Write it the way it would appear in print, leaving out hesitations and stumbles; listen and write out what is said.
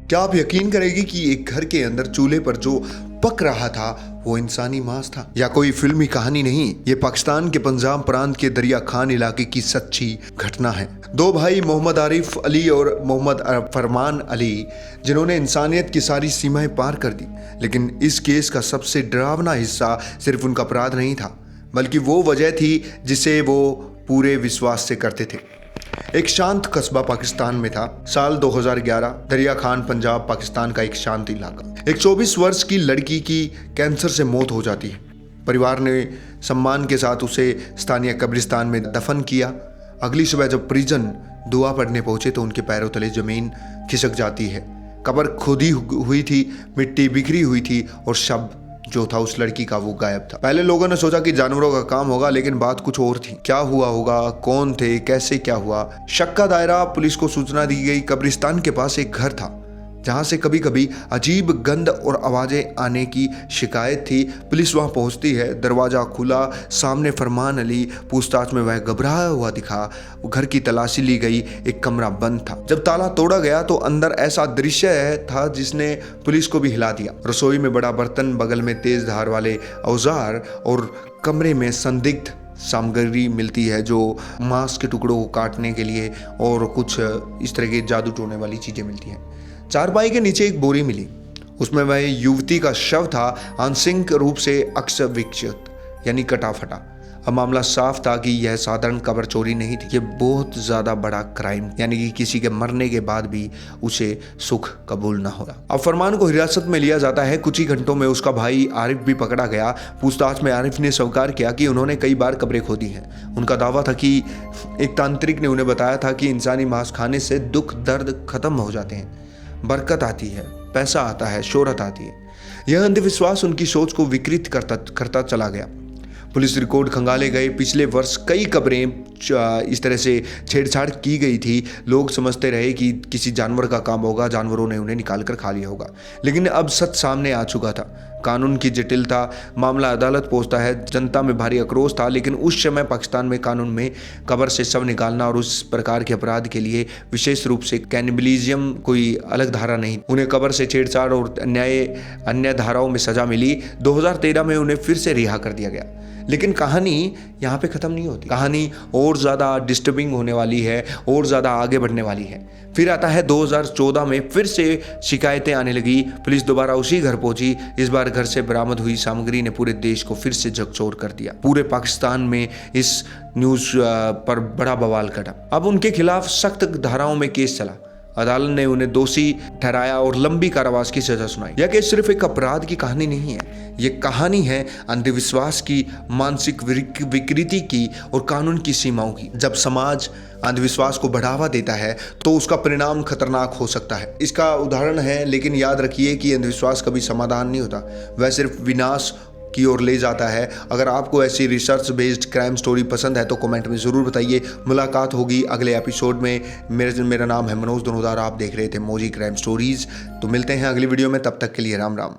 क्या आप यकीन करेंगे कि एक घर के अंदर चूल्हे पर जो पक रहा था वो इंसानी मांस था? या कोई फिल्मी कहानी नहीं, ये पाकिस्तान के पंजाब प्रांत के दरिया खान इलाके की सच्ची घटना है। दो भाई मोहम्मद आरिफ अली और मोहम्मद फरमान अली, जिन्होंने इंसानियत की सारी सीमाएं पार कर दी। लेकिन इस केस का सबसे डरावना हिस्सा सिर्फ उनका अपराध नहीं था, बल्कि वो वजह थी जिसे वो पूरे विश्वास से करते थे। एक शांत कस्बा पाकिस्तान में था। साल 2011, दरिया खान पंजाब पाकिस्तान का एक शांत इलाका। एक 24 वर्ष की लड़की की कैंसर से मौत हो जाती है। परिवार ने सम्मान के साथ उसे स्थानीय कब्रिस्तान में दफन किया। अगली सुबह जब परिजन दुआ पढ़ने पहुंचे तो उनके पैरों तले जमीन खिसक जाती है। कब्र खोदी हुई थी, मिट्टी बिखरी हुई थी और शव जो था उस लड़की का वो गायब था। पहले लोगों ने सोचा कि जानवरों का काम होगा, लेकिन बात कुछ और थी। क्या हुआ होगा, कौन थे, कैसे क्या हुआ? शक का दायरा, पुलिस को सूचना दी गई। कब्रिस्तान के पास एक घर था जहां से कभी कभी अजीब गंध और आवाजें आने की शिकायत थी। पुलिस वहां पहुंचती है, दरवाजा खुला, सामने फरमान अली। पूछताछ में वह घबराया हुआ दिखा। घर की तलाशी ली गई, एक कमरा बंद था। जब ताला तोड़ा गया तो अंदर ऐसा दृश्य था जिसने पुलिस को भी हिला दिया। रसोई में बड़ा बर्तन, बगल में तेज धार वाले औजार और कमरे में संदिग्ध सामग्री मिलती है जो मांस के टुकड़ों को काटने के लिए और कुछ इस तरह के जादू टोने वाली चीजें मिलती हैं। चारपाई के नीचे एक बोरी मिली, उसमें वह युवती का शव था, आंशिक रूप से अक्षविक्षत यानी कटा फटा। अब मामला साफ था कि यह साधारण कब्र चोरी नहीं थी, ये बहुत ज्यादा बड़ा क्राइम, यानी कि किसी के मरने के बाद भी उसे सुख कबूल ना होगा। अब फरमान को हिरासत में लिया जाता है। कुछ ही घंटों में उसका भाई आरिफ भी पकड़ा गया। पूछताछ में आरिफ ने स्वीकार किया कि उन्होंने कई बार कब्रें खोदी हैं। उनका दावा था कि एक तांत्रिक ने उन्हें बताया था कि इंसानी मांस खाने से दुख दर्द खत्म हो जाते हैं, बरकत आती है, पैसा आता है, शोहरत आती है। यह अंधविश्वास उनकी सोच को विकृत करता चला गया। पुलिस रिकॉर्ड खंगाले गए। पिछले वर्ष कई कब्रें इस तरह से छेड़छाड़ की गई थी। लोग समझते रहे कि किसी जानवर का काम होगा, जानवरों ने उन्हें निकाल कर खा लिया होगा। लेकिन अब सच सामने आ चुका था। कानून की जटिलता, मामला अदालत पहुंचता है। जनता में भारी आक्रोश था, लेकिन उस समय पाकिस्तान में कानून में कब्र से शव निकालना और उस प्रकार के अपराध के लिए विशेष रूप से कैनिबलिज्म कोई अलग धारा नहीं। उन्हें कब्र से छेड़छाड़ और अन्य धाराओं में सजा मिली। 2013 में उन्हें फिर से रिहा कर दिया गया। लेकिन कहानी यहाँ पे ख़त्म नहीं होती। कहानी और ज़्यादा डिस्टर्बिंग होने वाली है, और ज़्यादा आगे बढ़ने वाली है। फिर आता है 2014 में, फिर से शिकायतें आने लगी। पुलिस दोबारा उसी घर पहुंची। इस बार घर से बरामद हुई सामग्री ने पूरे देश को फिर से झकझोर कर दिया। पूरे पाकिस्तान में इस न्यूज़ पर बड़ा बवाल कटा। अब उनके खिलाफ सख्त धाराओं में केस चला। अदालत ने उन्हें दोषी ठहराया और लंबी कारावास की सजा सुनाई। यह केस सिर्फ एक अपराध की कहानी नहीं है, ये कहानी है अंधविश्वास की, मानसिक विकृति की और कानून की सीमाओं की। जब समाज अंधविश्वास को बढ़ावा देता है तो उसका परिणाम खतरनाक हो सकता है। इसका उदाहरण है, लेकिन याद रखिए कि अंधविश्वास कभी समाधान नहीं होता, वह सिर्फ विनाश की ओर ले जाता है। अगर आपको ऐसी रिसर्च बेस्ड क्राइम स्टोरी पसंद है तो कमेंट में ज़रूर बताइए। मुलाकात होगी अगले एपिसोड में। मेरा नाम है मनोज धनोदार, आप देख रहे थे मौजी क्राइम स्टोरीज। तो मिलते हैं अगली वीडियो में, तब तक के लिए राम राम।